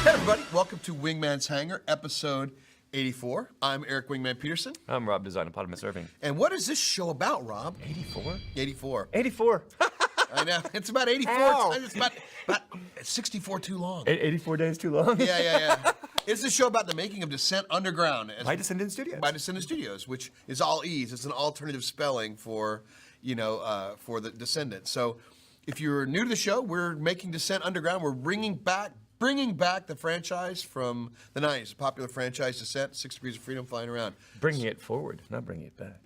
Hey everybody, welcome to Wingman's Hangar, episode 84. I'm Eric Wingman Peterson. I'm Rob, Designopotamus Irving. And what is this show about, Rob? 84? 84. 84. I know, it's about 84. Ow. It's about 64 too long. 84 days too long? Yeah. It's a show about the making of Descent Underground. By Descendent Studios. By Descendent Studios, which is all E's. It's an alternative spelling for, for the Descendant. So if you're new to the show, we're making Descent Underground. We're bringing back the franchise from the 90s, a popular franchise, Descent, 6 Degrees of Freedom, flying around. Bringing it forward, not bringing it back.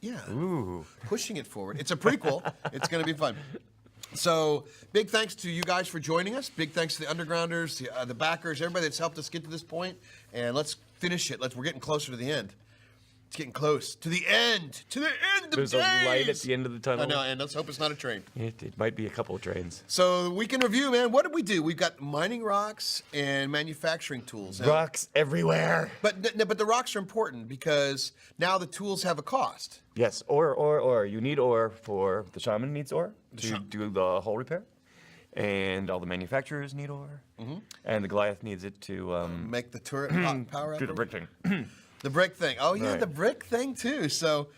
Yeah. Ooh. Pushing it forward. It's a prequel. It's going to be fun. So, big thanks to you guys for joining us. Big thanks to the Undergrounders, the backers, everybody that's helped us get to this point. And let's finish it. We're getting closer to the end. It's getting close to the end. To the end of There's days. a light at the end of the tunnel. I know, and let's hope it's not a train. It might be a couple of trains. So we can review, man. What did we do? We've got mining rocks and manufacturing tools. Rocks everywhere. But the rocks are important because now the tools have a cost. Yes, ore. You need ore for, the shaman needs ore to do the hull repair. And all the manufacturers need ore. Mm-hmm. And the Goliath needs it to... make the turret power up. Do the brick thing. The brick thing. Oh, yeah, Right. the brick thing, too. So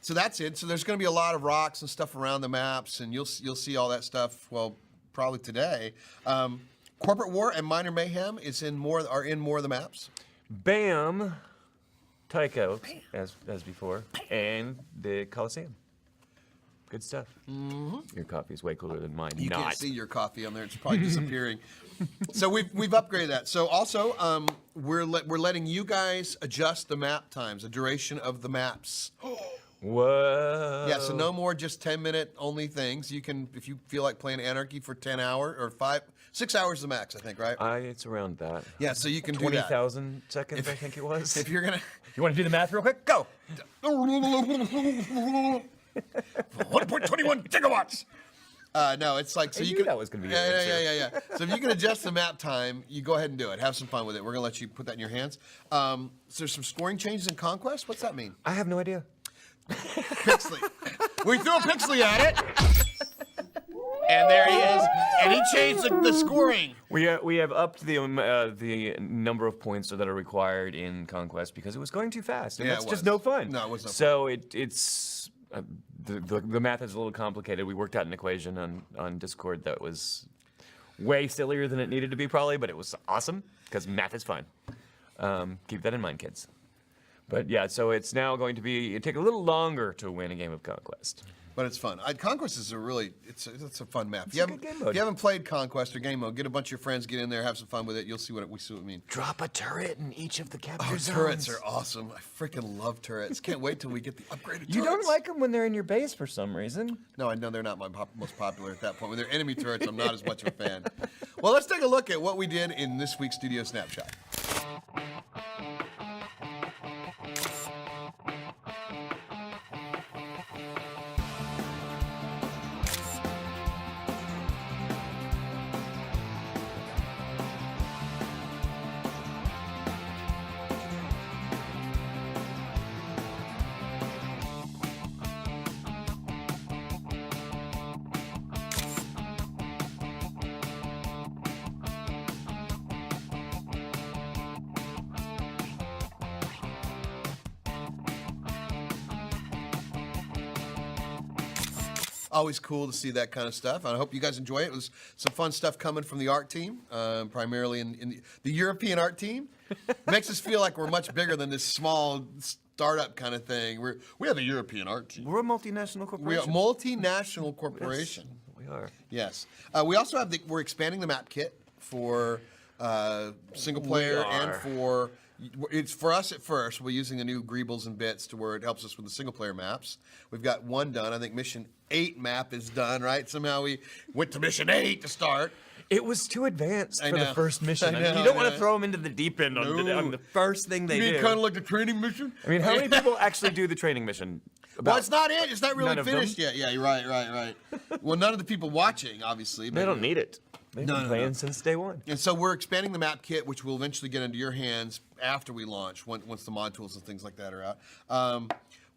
that's it. So there's going to be a lot of rocks and stuff around the maps, and you'll see all that stuff, well, probably today. Corporate War and Minor Mayhem are in more of the maps. Bam! Tycho, as before. And the Coliseum. Good stuff. Mm-hmm. Your coffee is way cooler than mine. You can't see your coffee on there. It's probably disappearing. So we've upgraded that. So also, we're letting you guys adjust the map times, the duration of the maps. Whoa. Yeah, so no more just 10-minute only things. You can, if you feel like playing Anarchy for 10 hours or 6 hours is the max, I think, right? It's around that. Yeah, so you can do that. 20,000 seconds, I think it was. If you're gonna, You want to do the math real quick? Go. 1.21 gigawatts. No, it's like so I you knew can. that was gonna be. Yeah. So if you can adjust the map time, you go ahead and do it. Have some fun with it. We're gonna let you put that in your hands. So there's some scoring changes in Conquest. What's that mean? I have no idea. Pixley. We threw a Pixley at it. And there he is, and he changed the scoring. We have upped the number of points that are required in Conquest because it was going too fast, and that's just no fun. No, it was no so fun. It's the math is a little complicated. We worked out an equation on Discord that was way sillier than it needed to be probably, but it was awesome because math is fun. Keep that in mind, kids. But yeah, so it's now going to take a little longer to win a game of Conquest. But it's fun. Conquest is it's a fun map. It's a good game mode. If you haven't played Conquest or game mode, get a bunch of your friends, get in there, have some fun with it. You'll see what we mean. Drop a turret in each of the capture zones. Turrets are awesome. I freaking love turrets. Can't wait till we get the upgraded turrets. You don't like them when they're in your base for some reason. No, I know they're not my most popular at that point. When they're enemy turrets, I'm not as much of a fan. Well, let's take a look at what we did in this week's Studio Snapshot. Always cool to see that kind of stuff. I hope you guys enjoy it. It was some fun stuff coming from the art team, primarily in the European art team. Makes us feel like we're much bigger than this small startup kind of thing. We have a European art team. We're a multinational corporation. We are a multinational corporation. Yes, we are. Yes. We also have we're expanding the map kit for single player and for. It's for us at first. We're using the new greebles and bits to where it helps us with the single player maps. We've got one done. I think mission 8 map is done, right? Somehow we went to mission 8 to start. It was too advanced for the first mission. I know, you don't want to throw them into the deep end on the first thing they do. You mean kind of like the training mission? I mean, how many people actually do the training mission? Well, it's not it. It's not really finished them? yet. Yeah, you're right. Well, none of the people watching, obviously. They don't need it. They've been playing since day one. And so we're expanding the map kit, which will eventually get into your hands after we launch, once the mod tools and things like that are out.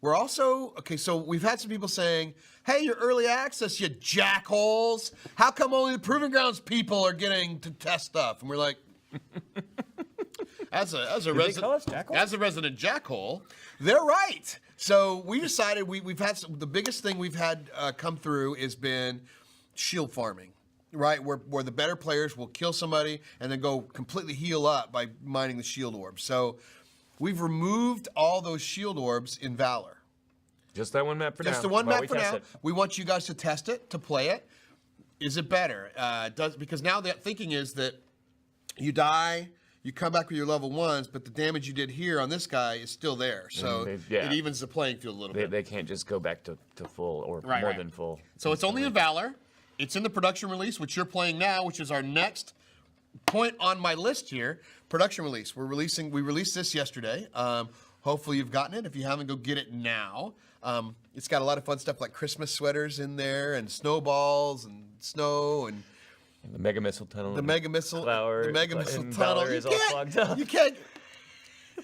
We're also, so we've had some people saying, hey, you're early access, you jackholes. How come only the Proving Grounds people are getting to test stuff? And we're like, As a they call us jackhole? as a resident jackhole, they're right. So we decided we've had the biggest thing we've had come through has been shield farming, right? Where the better players will kill somebody and then go completely heal up by mining the shield orbs. So we've removed all those shield orbs in Valor. Just that one map for now. Just the one while map we for test now. it. We want you guys to test it, to play it. Is it better? Because now the thinking is that you die, you come back with your level 1s, but the damage you did here on this guy is still there. So it evens the playing field a little bit. They can't just go back to full or more than full. So it's only in Valor. It's in the production release, which you're playing now, which is our next point on my list here. Production release. We released this yesterday. Hopefully you've gotten it. If you haven't, go get it now. It's got a lot of fun stuff like Christmas sweaters in there and snowballs and snow and the Mega Missile Tunnel. the Mega Missile Flower, Tunnel. Valor is all clogged up. You can't.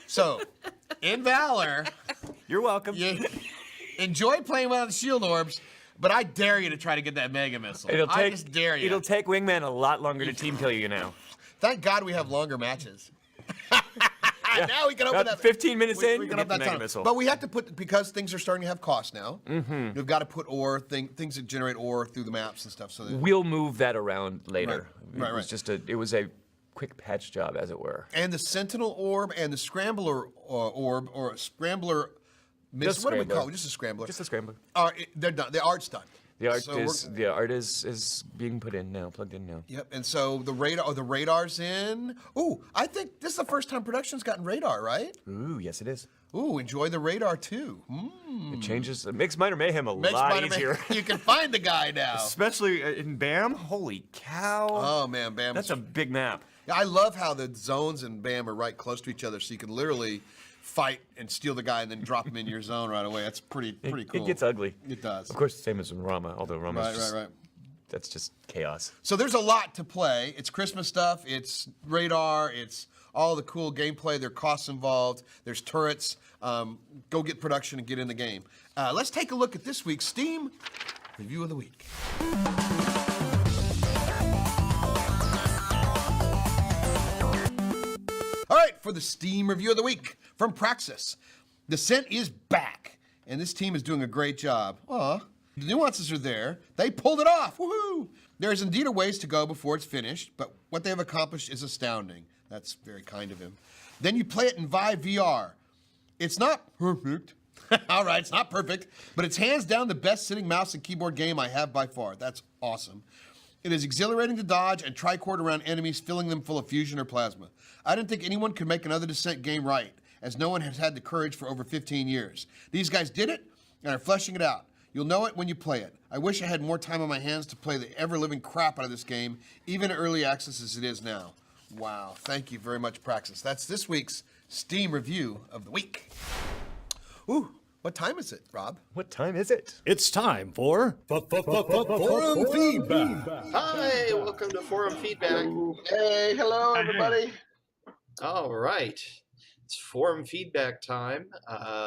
So, in Valor, You're welcome. you enjoy playing without the shield orbs, but I dare you to try to get that Mega Missile. I just dare you. It'll take Wingman a lot longer to team kill you now. Thank God we have longer matches. Now we can open About up. 15 minutes in, we you can get open the that Mega tunnel. Missile. But we have to put, because things are starting to have cost now. We've got to put ore things that generate ore through the maps and stuff. So that, We'll move that around later. Right, It was just it was a quick patch job, as it were. and the Sentinel orb and the Scrambler orb or Scrambler. Just what do we Scrambler. call it? Just a Scrambler. Just a scrambler. They're done. The art's done. The art So is being put in now, plugged in now. Yep, and so the radar's in. Ooh, I think this is the first time production's gotten radar, right? Ooh, yes it is. Ooh, enjoy the radar too. It changes. It makes Minor Mayhem a Makes lot Spider-Man- easier. You can find the guy now. Especially in BAM. Holy cow! Oh man, Bam! That's a big map. Yeah, I love how the zones in BAM are right close to each other, so you can literally fight and steal the guy and then drop him in your zone right away. That's pretty cool. It gets ugly. It does. Of course, the same as in Rama, although Rama's Right. That's just chaos. So there's a lot to play. It's Christmas stuff. It's radar. It's all the cool gameplay. There are costs involved. There's turrets. Go get production and get in the game. Let's take a look at this week's Steam Review of the Week. All right, for the Steam Review of the Week from Praxis. Descent is back, and this team is doing a great job. Aw. The nuances are there. They pulled it off. Woohoo! There is indeed a ways to go before it's finished, but what they have accomplished is astounding. That's very kind of him. Then you play it in Vive VR. It's not perfect. All right, it's not perfect, but it's hands down the best sitting mouse and keyboard game I have by far. That's awesome. It is exhilarating to dodge and tricord around enemies, filling them full of fusion or plasma. I didn't think anyone could make another Descent game right, as no one has had the courage for over 15 years. These guys did it and are fleshing it out. You'll know it when you play it. I wish I had more time on my hands to play the ever-living crap out of this game, even early access as it is now. Wow, thank you very much, Praxis. That's this week's Steam Review of the Week. Ooh, what time is it, Rob? What time is it? It's time for Forum Feedback. Hi, welcome to Forum Feedback. Hey, hello, everybody. All right, it's Forum Feedback time.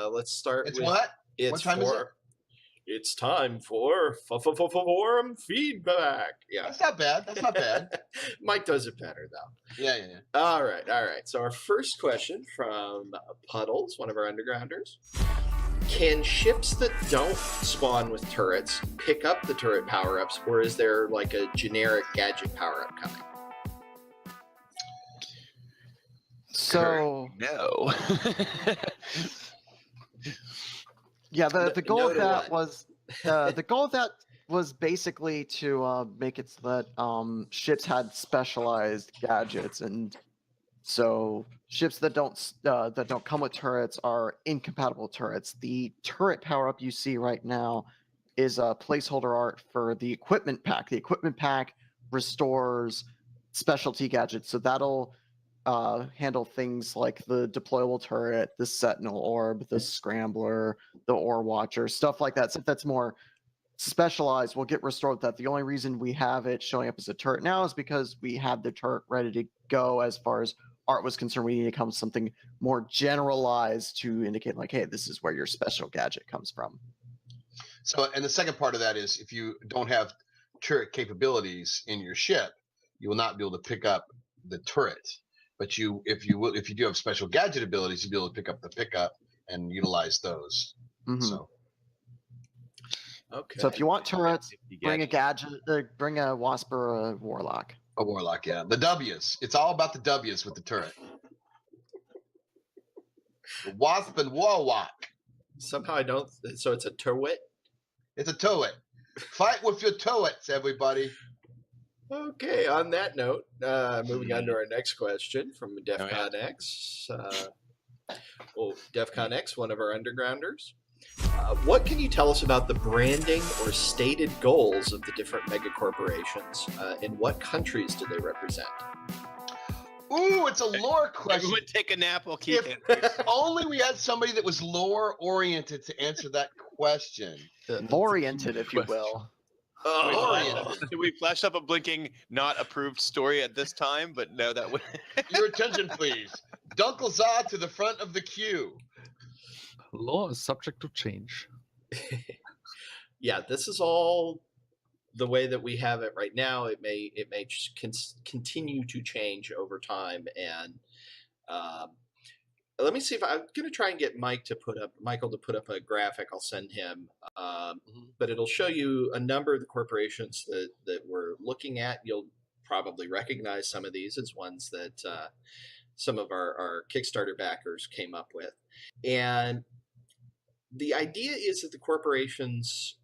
Let's start It's with what? It's What time is it? It's time for Forum Feedback. Yeah, That's not bad. That's not bad. Mike does it better though. Yeah. All right. So our first question from Puddles, one of our undergrounders. Can ships that don't spawn with turrets pick up the turret power-ups, or is there like a generic gadget power-up coming? So No. yeah, the goal No of to that what? was basically to make it so that ships had specialized gadgets, and so ships that don't come with turrets are incompatible turrets. The turret power up you see right now is a placeholder art for the equipment pack. The equipment pack restores specialty gadgets, so that'll handle things like the deployable turret, the sentinel orb, the scrambler, the ore watcher, stuff like that. So if that's more specialized, will get restored with that. The only reason we have it showing up as a turret now is because we had the turret ready to go. As far as art was concerned, we need to come with something more generalized to indicate like, hey, this is where your special gadget comes from. So, and the second part of that is if you don't have turret capabilities in your ship, you will not be able to pick up the turret. But if you do have special gadget abilities, you'll be able to pick up the pickup and utilize those. Mhm. So Okay. So if you want turrets, You bring a get- gadget, bring a wasp or a warlock. a warlock, yeah. The W's. It's all about the W's with the turret. The wasp and warlock. Somehow I don't. So it's a turret. It's a turret. Fight with your turrets, everybody. Okay. On that note, moving on to our next question from DEFCON X. DEFCON X, one of our undergrounders. What can you tell us about the branding or stated goals of the different megacorporations? In what countries do they represent? Ooh, it's a lore question. Everyone take a nap while Keith If answers. only we had somebody that was lore oriented to answer that question. Oriented, if you will. Oriented. We flashed up a blinking not approved story at this time, but no, that would. Your attention, please. Dunkelza to the front of the queue. Law is subject to change. Yeah, this is all the way that we have it right now. It may continue to change over time, and let me see if I'm going to try and get Michael to put up a graphic. I'll send him, but it'll show you a number of the corporations that we're looking at. You'll probably recognize some of these as ones that some of our Kickstarter backers came up with, and the idea is that the corporations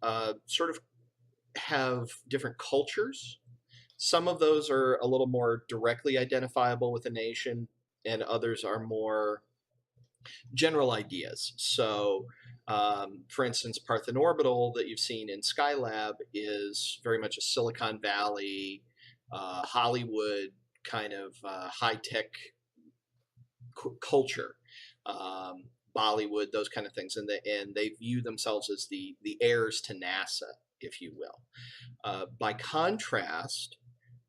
sort of have different cultures. Some of those are a little more directly identifiable with a nation, and others are more general ideas. So, for instance, Parthen Orbital that you've seen in Skylab is very much a Silicon Valley, Hollywood kind of high-tech culture. Bollywood, those kind of things, and they view themselves as the heirs to NASA, if you will. By contrast,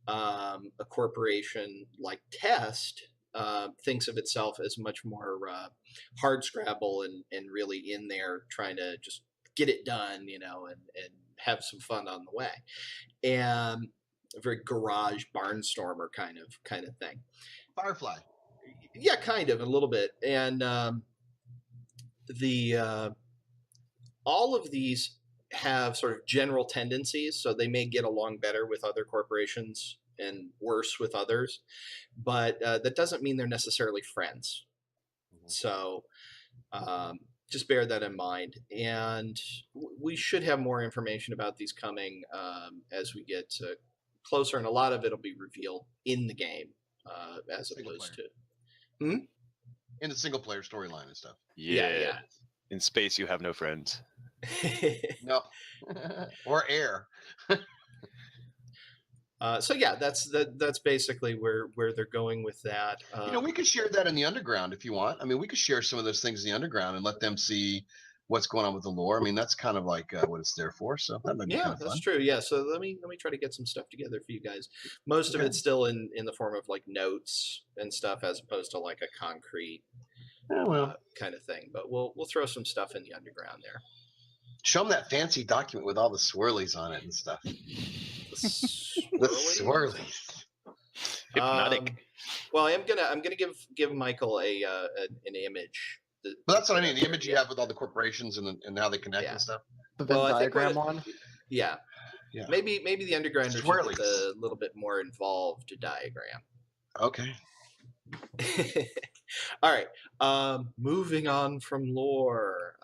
a corporation like Test thinks of itself as much more hard scrabble and really in there trying to just get it done, and have some fun on the way, and a very garage barnstormer kind of thing. Firefly. Yeah, kind of a little bit, and all of these have sort of general tendencies, so they may get along better with other corporations and worse with others, but that doesn't mean they're necessarily friends. So just bear that in mind, and we should have more information about these coming as we get closer, and a lot of it will be revealed in the game as opposed to in the single player storyline and stuff. Yeah. In space, you have no friends. No. Or air. So yeah, that's basically where they're going with that. We could share that in the underground if you want. I mean, we could share some of those things in the underground and let them see what's going on with the lore. I mean, that's kind of like what it's there for. So that might be kind of that's fun. true. Yeah. So let me try to get some stuff together for you guys. Most of it's still in the form of like notes and stuff, as opposed to like a concrete kind of thing. But we'll throw some stuff in the underground there. Show them that fancy document with all the swirlies on it and stuff. The swirlies. Hypnotic. Well, I'm gonna give Michael an image. But that's what I mean. The image you have with all the corporations and how they connect and stuff. The Venn I think diagram one. Yeah. Yeah. Maybe the underground is Swirlies. a little bit more involved diagram. Okay. All right. Moving on from lore.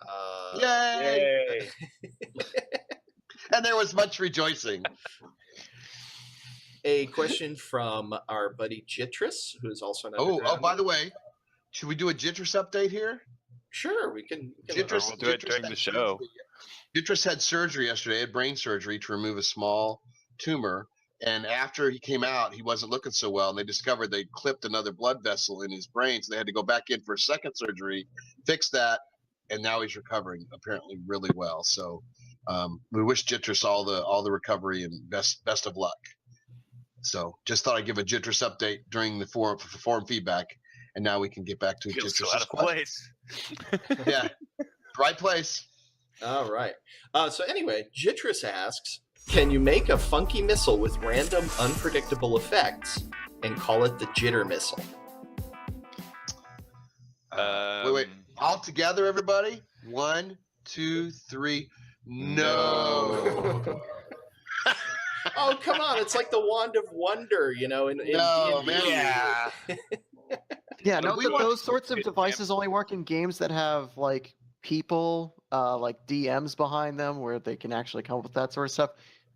Yay! And there was much rejoicing. A question from our buddy Jitris, who is also an Oh, underground. by the way, should we do a Jitris update here? Sure, we can. We'll do it during the show. Jitris had surgery yesterday, had brain surgery to remove a small tumor. And after he came out, he wasn't looking so well. And they discovered they clipped another blood vessel in his brain. So they had to go back in for a second surgery, fix that. And now he's recovering apparently really well. So we wish Jitris all the recovery and best of luck. So just thought I'd give a Jitris update during the forum feedback. And now we can get back to Feels so Jitris' out of place. Yeah, right place. All right. So anyway, Jitris asks, can you make a funky missile with random, unpredictable effects and call it the Jitter Missile? Wait. All together, everybody. 1, 2, 3. No. Oh, come on. It's like the Wand of Wonder, in No, D&D. man. Yeah. Yeah, note we that want- those sorts of devices only work in games that have like people, like DMs behind them, where they can actually come up with that sort of stuff.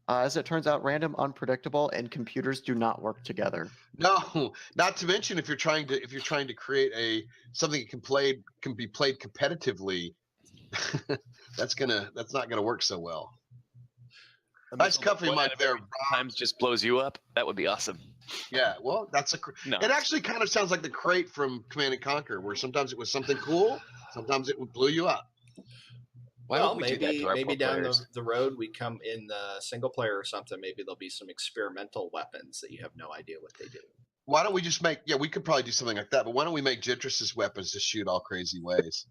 As it turns out, random, unpredictable, and computers do not work together. No, not to mention if you're trying to create something that can be played competitively, that's not gonna work so well. Nice coffee mic there, Rob. Sometimes just blows you up. That would be awesome. Yeah, well, No. it actually kind of sounds like the crate from Command and Conquer, where sometimes it was something cool, sometimes it would blow you up. Why Well, would we do that to our maybe poor down players? the road we come in the single player or something. Maybe there'll be some experimental weapons that you have no idea what they do. Why don't we just make? Yeah, we could probably do something like that. But why don't we make Jitrus's weapons to shoot all crazy ways?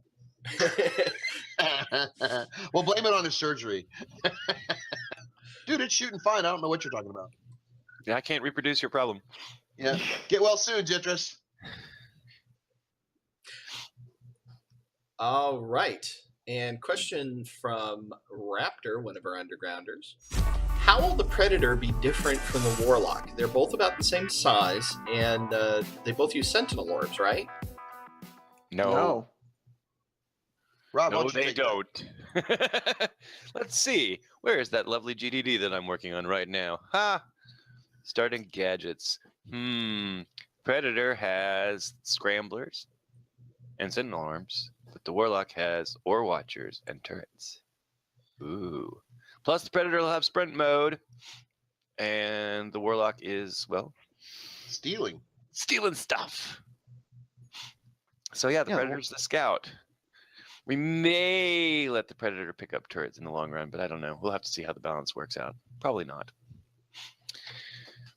We'll blame it on his surgery. Dude, it's shooting fine. I don't know what you're talking about. Yeah, I can't reproduce your problem. Yeah, get well soon, Jitrus. All right. And question from Raptor, one of our undergrounders. How will the Predator be different from the Warlock? They're both about the same size, and they both use Sentinel orbs, right? No. Rob, why No, don't you they take that? don't. Let's see. Where is that lovely GDD that I'm working on right now? Ha! Starting gadgets. Predator has scramblers and sentinel arms, but the Warlock has ore watchers and turrets. Ooh. Plus, the Predator will have sprint mode, and the Warlock is, well, Stealing. stealing stuff. So yeah, the Yeah, Predator's the scout. We may let the Predator pick up turrets in the long run, but I don't know. We'll have to see how the balance works out. Probably not.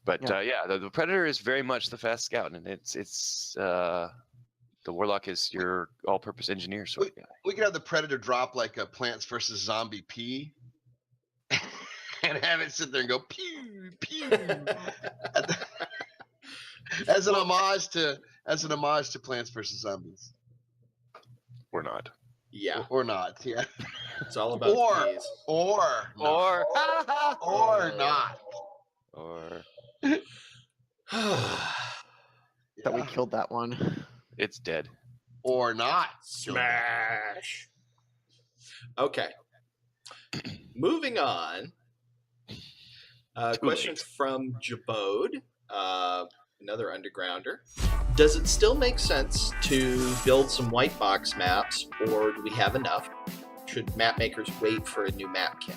But Yeah. the Predator is very much the fast scout, and it's the Warlock is your all-purpose engineer sort of guy. We could have the Predator drop like a Plants vs. Zombie pea, and have it sit there and go pew pew, as an homage to Plants vs. Zombies, Or not. Yeah. or not. Yeah, It's all about these. or Or not. or That we Yeah. killed that one. it's dead. Or not. Smash. Okay. Moving on. Question from Jabode, another undergrounder. Does it still make sense to build some white box maps, or do we have enough? Should map makers wait for a new map kit?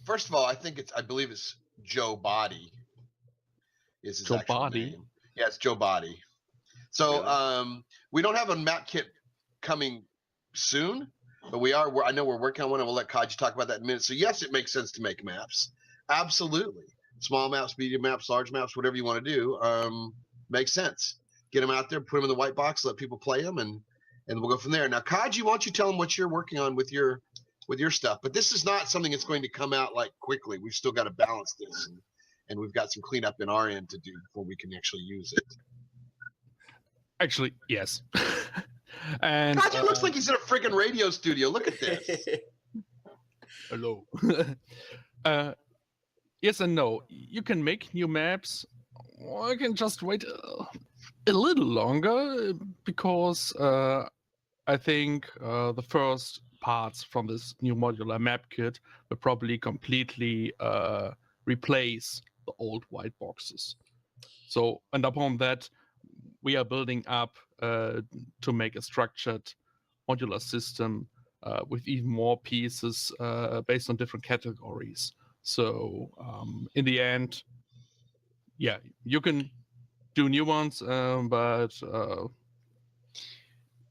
First of all, I believe it's Joe Body. Is his Joe actual Body? name. Yeah, it's Joe Body. So we don't have a map kit coming soon, but I know we're working on one, and we'll let Kaji talk about that in a minute. So yes, it makes sense to make maps. Absolutely. Small maps, medium maps, large maps, whatever you want to do, makes sense. Get them out there, put them in the white box, let people play them, and we'll go from there. Now, Kaji, why don't you tell them what you're working on with your stuff? But this is not something that's going to come out like quickly. We've still got to balance this, and we've got some cleanup in our end to do before we can actually use it. Actually, yes. And Kaji looks like he's in a freaking radio studio. Look at this. hello. Yes and no. You can make new maps, or you can just wait a little longer, because I think the first parts from this new modular map kit will probably completely replace the old white boxes. So, and upon that, we are building up to make a structured modular system with even more pieces based on different categories. So in the end, yeah, you can do new ones, but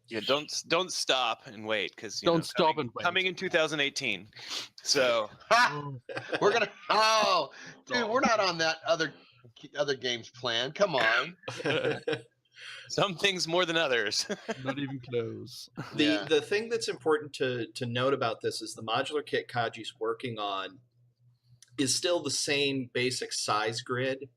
Yeah, don't stop and wait, because don't stop and wait. coming in 2018. So We're gonna. Oh, dude, we're not on that other games plan. Come on. some things more than others. Not even close. The thing that's important to note about this is the modular kit Kaji's working on is still the same basic size grid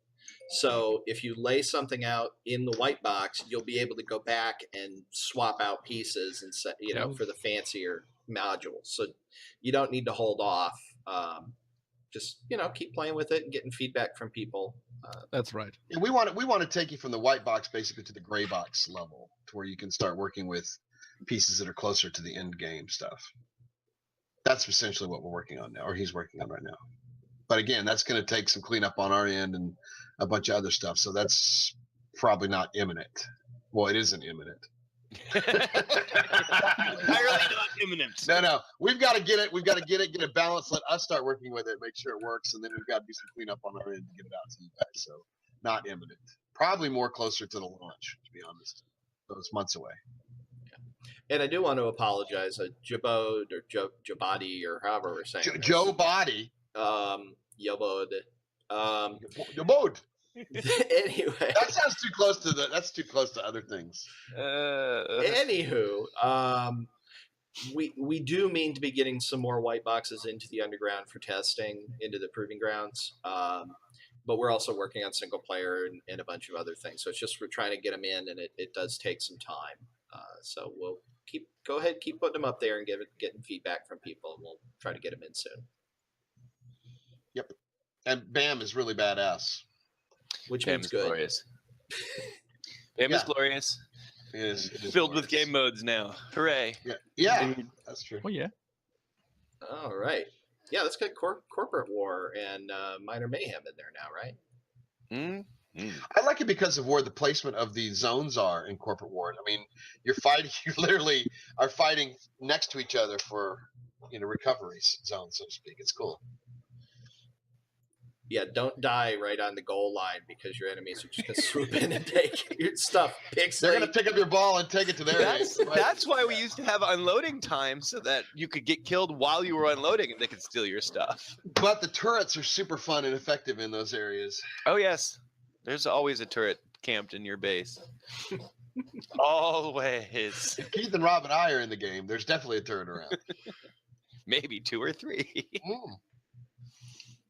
So if you lay something out in the white box, you'll be able to go back and swap out pieces and set, for the fancier modules. So you don't need to hold off. Just keep playing with it and getting feedback from people. That's right. And we want to take you from the white box basically to the gray box level, to where you can start working with pieces that are closer to the end game stuff. That's essentially what we're working on now, or he's working on right now. But again, that's going to take some cleanup on our end and a bunch of other stuff. So that's probably not imminent. Well, it isn't imminent. Entirely not imminent. No. We've got to get it. We've got to get it balanced. Let us start working with it, make sure it works, and then we've got to do some cleanup on our end to get it out to you guys. So not imminent. Probably more closer to the launch, to be honest. So it's months away. And I do want to apologize. Jabode or Jabadi or however we're saying it. Joe Body. Yobode. Yobode. Anyway, That sounds too close to that's too close to other things. Anywho, we do mean to be getting some more white boxes into the underground for testing, into the proving grounds. But we're also working on single player and a bunch of other things. So it's just we're trying to get them in, and it does take some time. So we'll go ahead, keep putting them up there and getting feedback from people, and we'll try to get them in soon. Yep. And BAM is really badass. Which Bam means is good. glorious. Bam is glorious. It is Filled with glorious. game modes now. Hooray. Yeah, that's true. Oh, yeah. All right. Yeah, let's get Corporate War and Minor Mayhem in there now, right? I like it because of where the placement of the zones are in Corporate War. I mean, you literally are fighting next to each other for, recovery zone, so to speak. It's cool. Yeah, don't die right on the goal line because your enemies are just going to swoop in and take your stuff. Pixley. They're going to pick up your ball and take it to their That's why we used to have unloading time, so that you could get killed while you were unloading and they could steal your stuff. But the turrets are super fun and effective in those areas. Oh, yes. There's always a turret camped in your base. Always. If Keith and Rob and I are in the game, there's definitely a turret around. Maybe 2 or 3.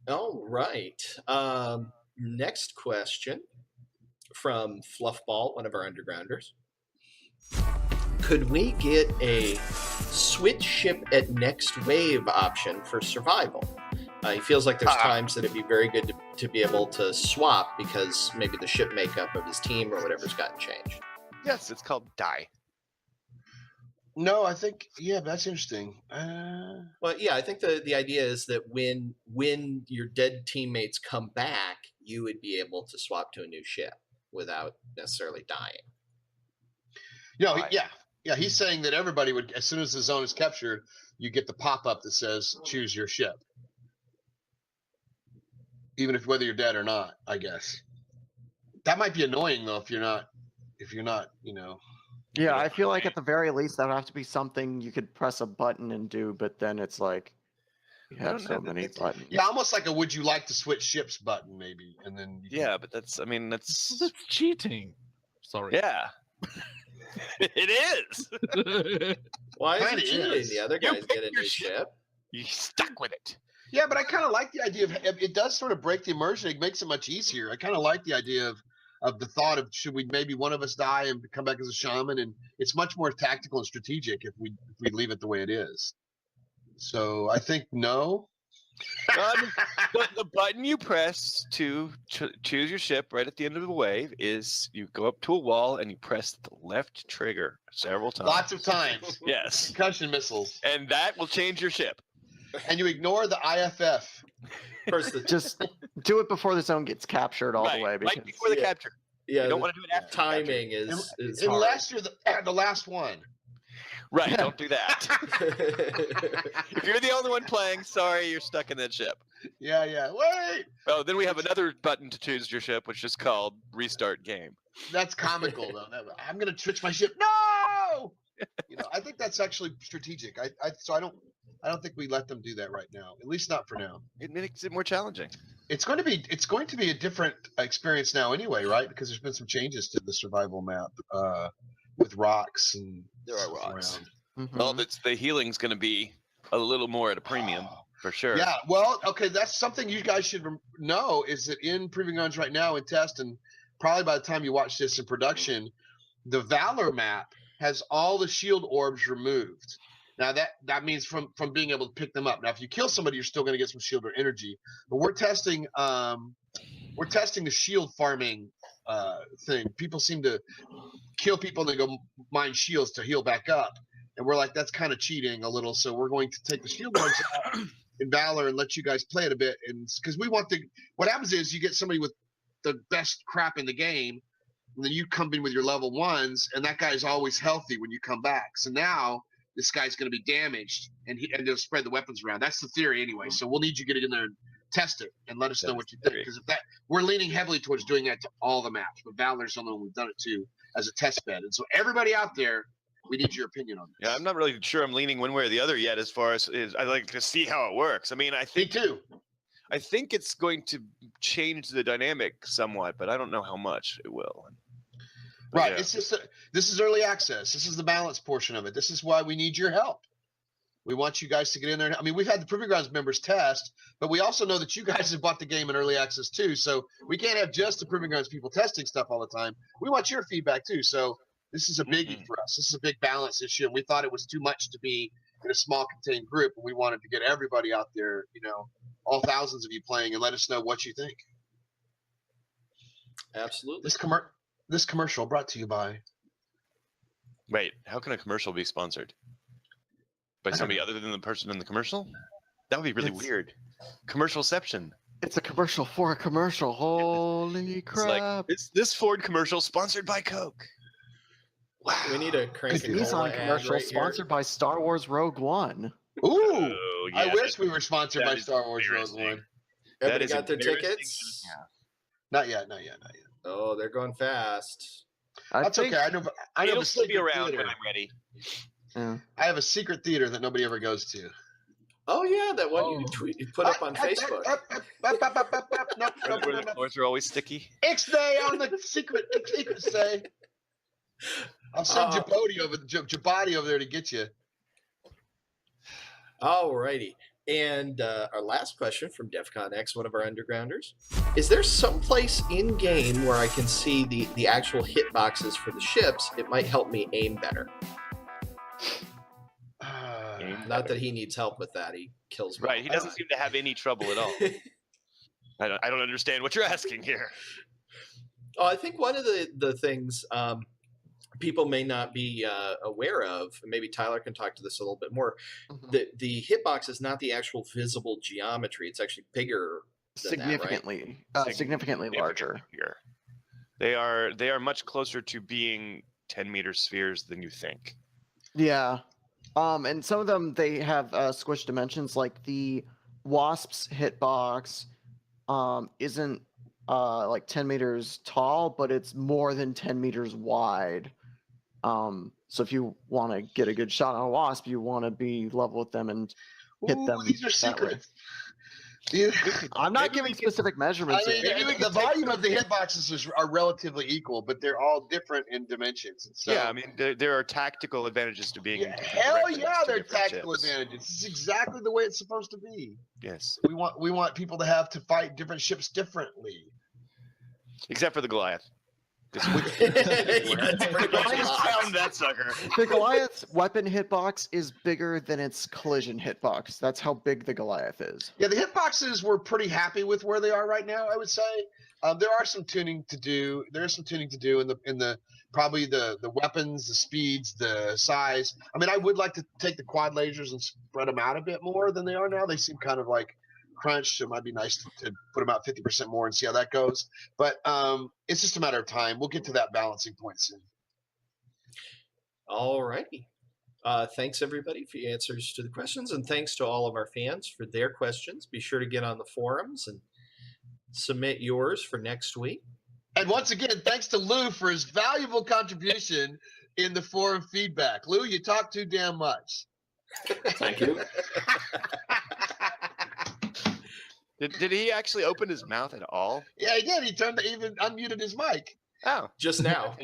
All right. Next question from Fluffball, one of our undergrounders. Could we get a switch ship at next wave option for survival? He feels like there's times that it'd be very good to be able to swap because maybe the ship makeup of his team or whatever's gotten changed. Yes, it's called die. No, I think, that's interesting. Well, yeah, I think the idea is that when your dead teammates come back, you would be able to swap to a new ship without necessarily dying. Yeah, he's saying that everybody would, as soon as the zone is captured, you get the pop-up that says, choose your ship. Even whether you're dead or not, I guess. That might be annoying, though, if you're not, Yeah, I feel like at the very least that would have to be something you could press a button and do, but then it's like you have so many buttons. Yeah, almost like a "Would you like to switch ships" button, maybe, and then. But that's cheating. Sorry. Yeah. It is. Why is Kinda it cheating? is. The other You guys pick get a your new ship. ship. You stuck with it. Yeah, but I kind of like the idea of it. Does sort of break the immersion. It makes it much easier. I kind of like the idea of the thought of should we maybe one of us die and come back as a shaman, and it's much more tactical and strategic if we leave it the way it is. So I think no. But the button you press to choose your ship right at the end of the wave is you go up to a wall and you press the left trigger several times. Lots of times. Yes. Concussion missiles. And that will change your ship. And you ignore the IFF. First, Just do it before the zone gets captured all the way. Right Because before the Yeah. capture. yeah, You don't the want to do it after the capture. timing is hard. Unless you're the last one. Right, don't do that. If you're the only one playing, sorry, you're stuck in that ship. Yeah. Wait. Oh, then we have another button to choose your ship, which is called restart game. That's comical though. I'm gonna switch my ship. No. I think that's actually strategic. I don't think we let them do that right now. At least not for now. It makes it more challenging. It's going to be a different experience now anyway, right? Because there's been some changes to the survival map with rocks and There are stuff rocks. around. Mhm. Well, the healing's going to be a little more at a premium. for sure. Yeah, well, okay, that's something you guys should know is that in Proving Grounds right now in test, and probably by the time you watch this in production, the Valor map has all the shield orbs removed. Now that means from being able to pick them up. Now, if you kill somebody, you're still going to get some shield or energy. But we're testing the shield farming thing. People seem to kill people and then go mine shields to heal back up, and we're like, that's kind of cheating a little. So we're going to take the shield orbs out in Valor and let you guys play it a bit, and because we want what happens is you get somebody with the best crap in the game, and then you come in with your level 1s, and that guy's always healthy when you come back. So now this guy's going to be damaged, and they'll spread the weapons around. That's the theory anyway. So we'll need you to get in there and test it and let us know what you think, because we're leaning heavily towards doing that to all the maps, but Valor's the only one we've done it to as a test bed. And so everybody out there, we need your opinion on this. Yeah, I'm not really sure I'm leaning one way or the other yet. As far as I like to see how it works. I mean, I think Me too. I think it's going to change the dynamic somewhat, but I don't know how much it will. But Right. yeah. It's just this is early access. This is the balance portion of it. This is why we need your help. We want you guys to get in there. I mean, we've had the Proving Grounds members test, but we also know that you guys have bought the game in early access too. So we can't have just the Proving Grounds people testing stuff all the time. We want your feedback too. So this is a biggie for us. This is a big balance issue, and we thought it was too much to be in a small contained group, and we wanted to get everybody out there, all thousands of you playing, and let us know what you think. Absolutely. This commercial brought to you by. Wait, how can a commercial be sponsored by somebody other than the person in the commercial? That would be really weird. Commercialception. It's a commercial for a commercial. Holy It's like crap! this Ford commercial sponsored by Coke. Wow. We need a crank It's and cola Nissan ad commercial right here. sponsored by Star Wars Rogue One. Ooh, Oh, I yeah, wish we were sponsored that by is Star Wars Rogue embarrassing. One. Everybody is got their embarrassing. tickets? Not yet. Oh, they're going fast. That's okay. I know. I have It'll a still be secret around theater. when I'm ready. Yeah. I have a secret theater that nobody ever goes to. Oh yeah, that one you put up on Facebook. Where the floors are always sticky. Ixnay on the secret say. I'll send Jaboti over there to get you. Alrighty. And our last question from DEFCON X, one of our undergrounders. Is there some place in game where I can see the actual hitboxes for the ships? It might help me aim better. Not that he needs help with that. He kills me. Right, he doesn't seem to have any trouble at all. I don't understand what you're asking here. Oh, I think one of the things people may not be aware of, and maybe Tyler can talk to this a little bit more, the hitbox is not the actual visible geometry. It's actually bigger than Significantly, that, right? significantly larger. Here. They are much closer to being 10-meter spheres than you think. Yeah. And some of them, they have squish dimensions, like the Wasp's hitbox isn't like 10 meters tall, but it's more than 10 meters wide. So if you want to get a good shot on a Wasp, you want to be level with them and hit them. These are that way. secrets. I'm not giving specific measurements. I mean, the volume of the hitboxes are relatively equal, but they're all different in dimensions. So, Yeah, I mean, there are tactical advantages to being. hell yeah, to there are different tactical ships. advantages. This is exactly the way it's supposed to be. Yes, We want people to fight different ships differently. except for the Goliath. Yeah, it's pretty much I lost. found that sucker. The Goliath's weapon hitbox is bigger than its collision hitbox. That's how big the Goliath is. Yeah, the hitboxes we're pretty happy with where they are right now. I would say there are some tuning to do. There is some tuning to do in the probably the weapons, the speeds, the size. I mean, I would like to take the quad lasers and spread them out a bit more than they are now. They seem kind of like crunched. It might be nice to put them out 50% more and see how that goes. But it's just a matter of time. We'll get to that balancing point soon. All righty. Thanks, everybody, for your answers to the questions, and thanks to all of our fans for their questions. Be sure to get on the forums and submit yours for next week. And once again, thanks to Lou for his valuable contribution in the forum feedback. Lou, you talk too damn much. Thank you. Did he actually open his mouth at all? Yeah, he did. He even unmuted his mic. Oh, Just now.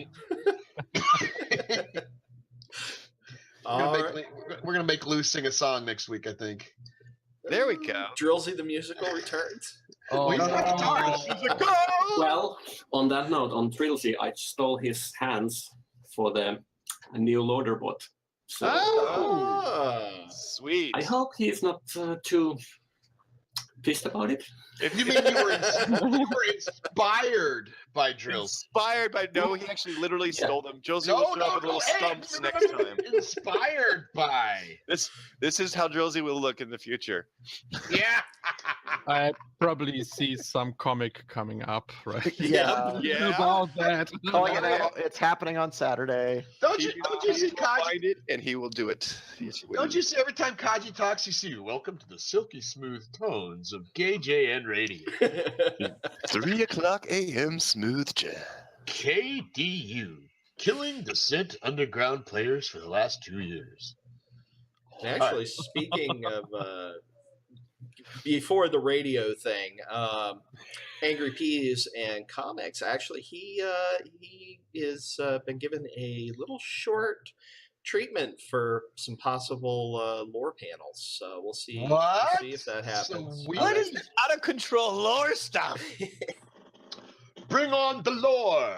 We're gonna make Lou sing a song next week, I think. There we go. Drillsy the musical returns. Oh, Well, you have to talk. Well, on that note, on Drillsy, I stole his hands for the new loader bot. So Oh. Sweet. I hope he's not too pissed about it. If You mean you were inspired by drills? inspired by he actually literally stole them. Josie will show up with little stumps next time. Inspired by. This is how Josie will look in the future. Yeah. I probably see some comic coming up, right? Yeah. Yeah. About that. Calling it out. It's happening on Saturday. Don't you see He will Kaji? find it and he will do it. Yes, he will. Don't you see every time Kaji talks, you see, welcome to the silky smooth tones of KJN Radio. 3 o'clock a.m. smooth jazz. KDU, killing Descent Underground players for the last 2 years. Actually, speaking of before the radio thing, Angry Peas and Comics. Actually, he is been given a little short treatment for some possible lore panels. So we'll see. What? We'll see if that happens. Sweet. What is this out of control lore stuff? Bring on the lore.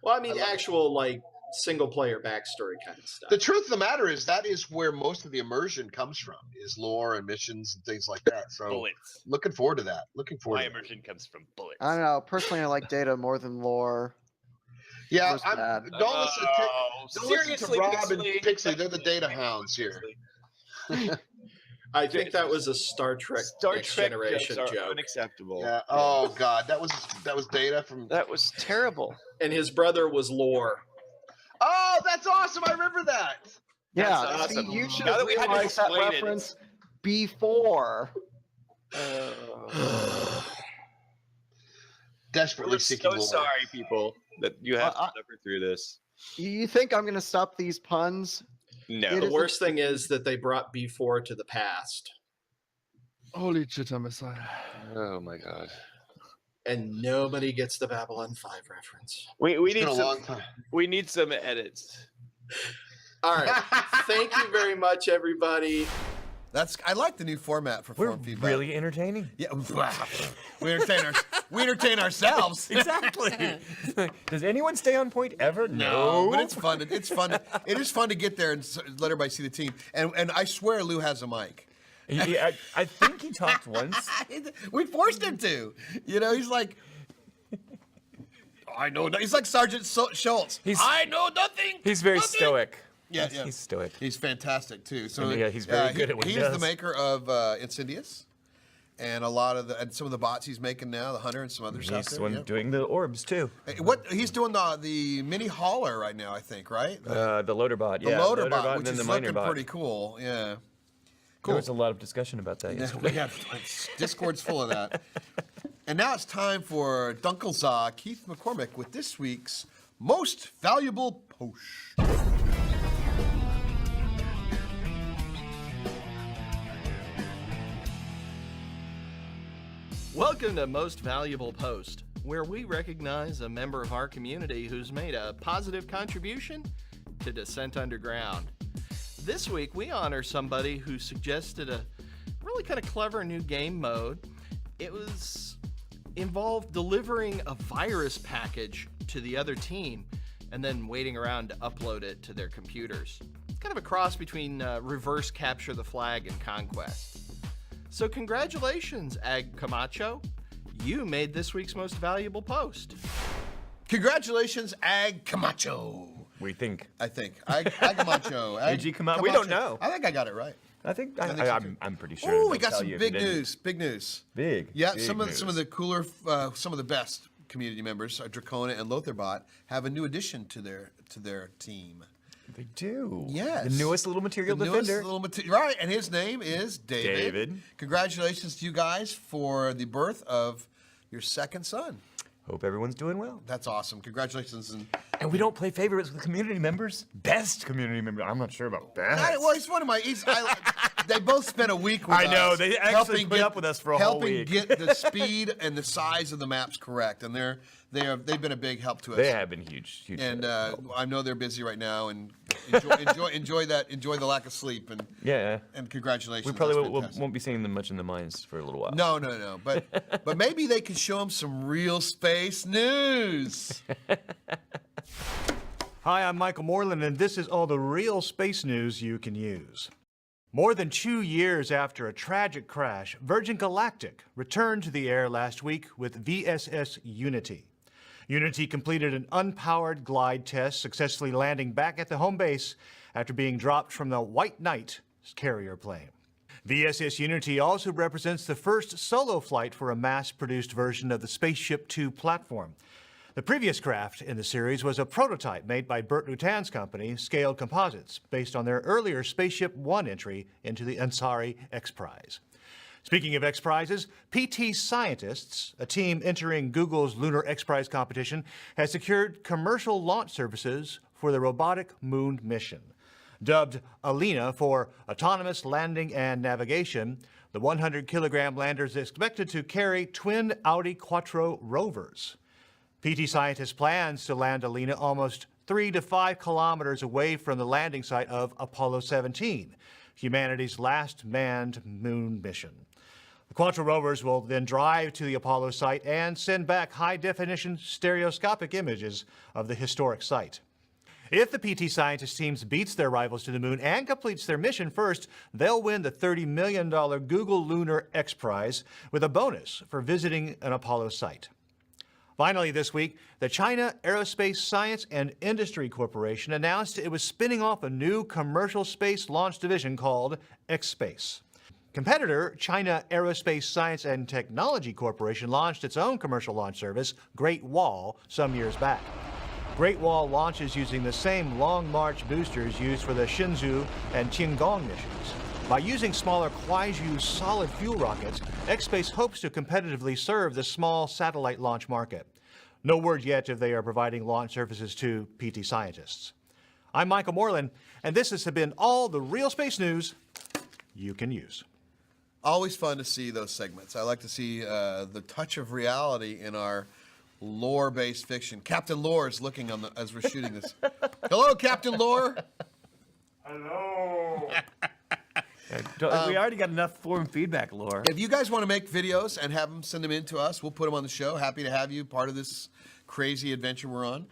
Well, I mean, actual like single player backstory kind of stuff. The truth of the matter is that is where most of the immersion comes from, is lore and missions and things like that. So Bullets. looking forward to that. Looking forward My to that. immersion comes from bullets. I don't know. Personally, I like data more than lore. Yeah, Where's that? don't listen to don't listen to seriously, Rob and Pixley? Pixley. They're the data hounds here. I think that was a Star Trek Star Next Trek Generation jokes are joke. unacceptable. Yeah. Oh God, that was data from. That was terrible. And his brother was Lore. Oh, that's awesome! I remember that. Yeah, That's see, awesome. you should Now have that we had to realized that explain it. reference before. Desperately We're seeking so lore. sorry, people, that you have to Well, suffer through this. You think I'm going to stop these puns? No. It The is- worst thing is that they brought B4 to the past, Holy Jitter Messiah. Oh my god. and nobody gets the Babylon 5 reference. We It's need been a long some time. we need some edits. All right. Thank you very much, everybody. I like the new format for We're forum feedback. really entertaining. Yeah, we entertain ourselves. Exactly. Does anyone stay on point ever? No. But it's fun. It is fun to get there and let everybody see the team. And I swear Lou has a mic. I think he talked once. We forced him to. You know, he's like, I know. He's like Sergeant Schultz. I know nothing. He's very nothing. stoic. Yeah, Yes, yeah. he's stoic. He's fantastic too. So And yeah, he's very good at what he He's does. the maker of Insidious, and some of the bots he's making now, the Hunter and some other stuff. He's the there, one yeah. doing the orbs too. Hey, what he's doing the mini hauler right now, I think, right? The loader bot. The Yeah, loader bot, and which then is the miner looking bot. pretty cool. Yeah. There was a lot of discussion about that yesterday. Yeah, Discord's full of that. And now it's time for Dunkelza, Keith McCormick, with this week's Most Valuable Post. Welcome to Most Valuable Post, where we recognize a member of our community who's made a positive contribution to Descent Underground. This week, we honor somebody who suggested a really kind of clever new game mode. It involved delivering a virus package to the other team and then waiting around to upload it to their computers. It's kind of a cross between reverse capture the flag and Conquest. So congratulations, agcamacho. You made this week's most valuable post. Congratulations, agcamacho. We think. I think. Agcamacho. Agcamacho. We don't know. I think I got it right. I think I think so, too. I'm pretty sure. Oh, we they'll got tell some you if you big didn't. news. Big news. Big. Yeah, big some of news. the cooler, some of the best community members, Dracona and Loeffler, have a new addition to their team. They do. Yes. The newest little material defender. Right, and his name is David. David. Congratulations to you guys for the birth of your second son. Hope everyone's doing well. That's awesome. Congratulations. And we don't play favorites with community members. Best community member. I'm not sure about best. Well, he's one of my. they both spent a week with us. I know, they actually put up with us for a whole week. Helping get the speed and the size of the maps correct, and they've been a big help to us. They have been huge. And I know they're busy right now, and enjoy the lack of sleep, and and congratulations. We probably won't be seeing them much in the mines for a little while. No, but maybe they could show them some real space news. Hi, I'm Michael Morlan, and this is all the real space news you can use. More than 2 years after a tragic crash, Virgin Galactic returned to the air last week with VSS Unity. Unity completed an unpowered glide test, successfully landing back at the home base after being dropped from the White Knight carrier plane. VSS Unity also represents the first solo flight for a mass-produced version of the Spaceship Two platform. The previous craft in the series was a prototype made by Burt Rutan's company, Scaled Composites, based on their earlier Spaceship One entry into the Ansari X Prize. Speaking of X Prizes, PT Scientists, a team entering Google's Lunar X Prize competition, has secured commercial launch services for the robotic moon mission. Dubbed Alina for autonomous landing and navigation, the 100-kilogram lander is expected to carry twin Audi Quattro rovers. PT Scientists plans to land Alina almost 3 to 5 kilometers away from the landing site of Apollo 17, humanity's last manned moon mission. The Quattro rovers will then drive to the Apollo site and send back high-definition stereoscopic images of the historic site. If the PT Scientist teams beats their rivals to the moon and completes their mission first, they'll win the $30 million Google Lunar X Prize with a bonus for visiting an Apollo site. Finally this week, the China Aerospace Science and Industry Corporation announced it was spinning off a new commercial space launch division called X-Space. Competitor China Aerospace Science and Technology Corporation launched its own commercial launch service, Great Wall, some years back. Great Wall launches using the same Long March boosters used for the Shenzhou and Tiangong missions. By using smaller Kuaizhou solid fuel rockets, X-Space hopes to competitively serve the small satellite launch market. No word yet if they are providing launch services to PT Scientists. I'm Michael Morlan, and this has been all the real space news you can use. Always fun to see those segments. I like to see the touch of reality in our lore-based fiction. Captain Lore is looking on as we're shooting this. Hello, Captain Lore. Hello. We already got enough form feedback, Lore. If you guys want to make videos and have them send them in to us, we'll put them on the show. Happy to have you part of this crazy adventure we're on.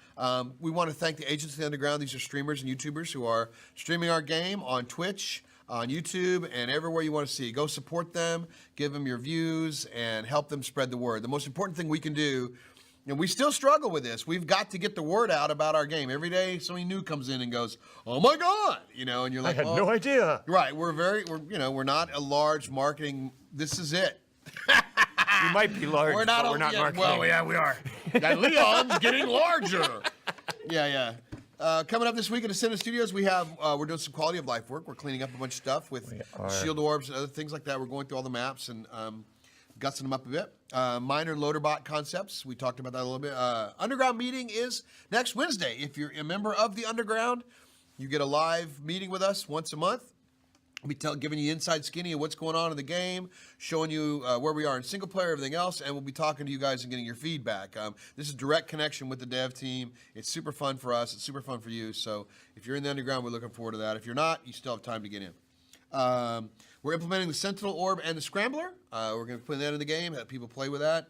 We want to thank the Agents of the Underground. These are streamers and YouTubers who are streaming our game on Twitch, on YouTube, and everywhere you want to see. Go support them, give them your views, and help them spread the word. The most important thing we can do, and we still struggle with this, we've got to get the word out about our game. Every day somebody new comes in and goes, "Oh my God," and you're like, I had no idea. Right, we're not a large marketing, this is it. We might be large, we're not, but we're not marketing. Well, yeah, we are. And Leon's getting larger. Yeah. Coming up this week at Descendent Studios, we're doing some quality of life work. We're cleaning up a bunch of stuff with shield orbs and other things like that. We're going through all the maps and gussing them up a bit. Minor Loaderbot concepts. We talked about that a little bit. Underground meeting is next Wednesday. If you're a member of the Underground, you get a live meeting with us once a month. We'll be giving you inside skinny of what's going on in the game, showing you where we are in single player, everything else, and we'll be talking to you guys and getting your feedback. This is direct connection with the dev team. It's super fun for us. It's super fun for you. So if you're in the Underground, we're looking forward to that. If you're not, you still have time to get in. We're implementing the Sentinel Orb and the Scrambler. We're going to put that in the game, have people play with that.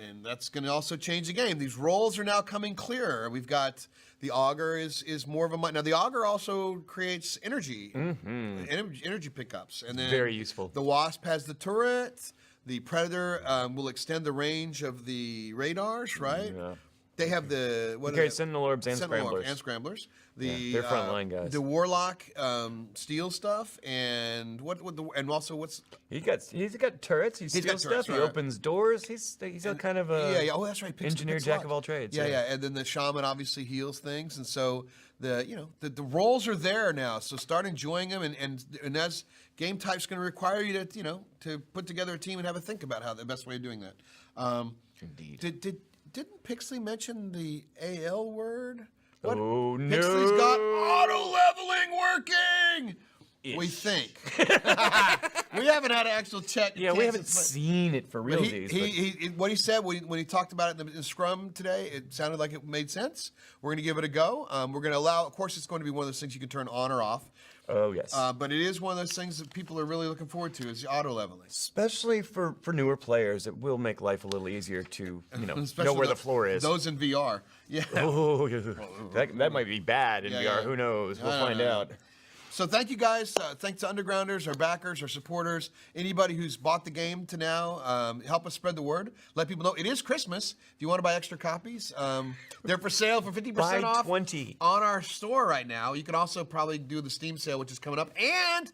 And that's going to also change the game. These roles are now coming clearer. We've got the Augur is more of a... Now, the Augur also creates energy, energy pickups. And then very useful. The Wasp has the turret. The Predator will extend the range of the radars, right? Yeah. They have the... Sentinel Orbs and Scramblers. Scramblers. They're frontline guys. The Warlock steal stuff, and also what's... He's got turrets. He steals stuff. He opens doors. He's kind of a Oh, that's right. engineer jack of all trades. Yeah. And then the Shaman obviously heals things, and so the roles are there now. So start enjoying them, and as game type's going to require you to put together a team and have a think about how the best way of doing that. Indeed. Didn't Pixley mention the AL word? Oh, no. Pixley's got auto-leveling working! We think. We haven't had an actual check. Yeah, we haven't seen it for But realsies. what he said when he talked about it in the Scrum today, it sounded like it made sense. We're going to give it a go. We're going to allow, of course, it's going to be one of those things you can turn on or off. Oh, yes. But it is one of those things that people are really looking forward to, is the auto leveling. Especially for newer players, it will make life a little easier to, know where the floor is. Those in VR. Yeah. Oh, that might be bad in VR. yeah. Who knows? We'll find out. So thank you guys. Thanks to Undergrounders, our backers, our supporters, anybody who's bought the game to now. Help us spread the word. Let people know it is Christmas. If you want to buy extra copies, they're for sale for 50% Buy off 20 on our store right now. You can also probably do the Steam sale, which is coming up. And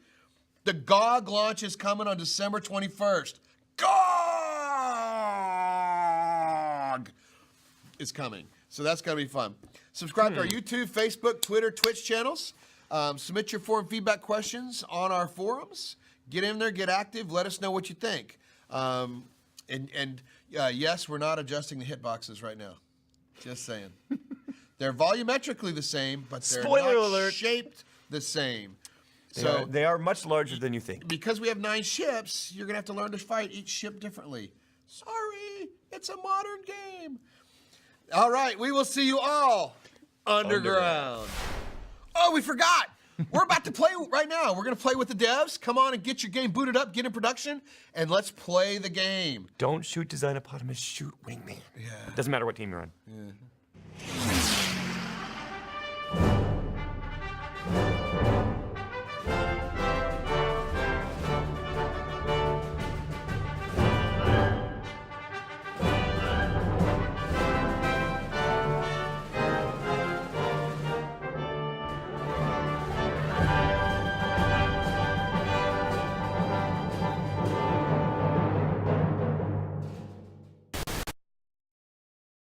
the GOG launch is coming on December 21st. GOG is coming. So that's going to be fun. Subscribe to our YouTube, Facebook, Twitter, Twitch channels. Submit your forum feedback questions on our forums. Get in there, get active. Let us know what you think. Yes, we're not adjusting the hitboxes right now. Just saying. They're volumetrically the same, but they're Spoiler not alert. shaped the same. So they are much larger than you think. Because we have 9 ships, you're going to have to learn to fight each ship differently. Sorry, it's a modern game. All right, we will see you all underground. Oh, we forgot. We're about to play right now. We're going to play with the devs. Come on and get your game booted up, get in production, and let's play the game. Don't shoot Designopotamus, shoot Wingman. Yeah. Doesn't matter what team you're on. Yeah.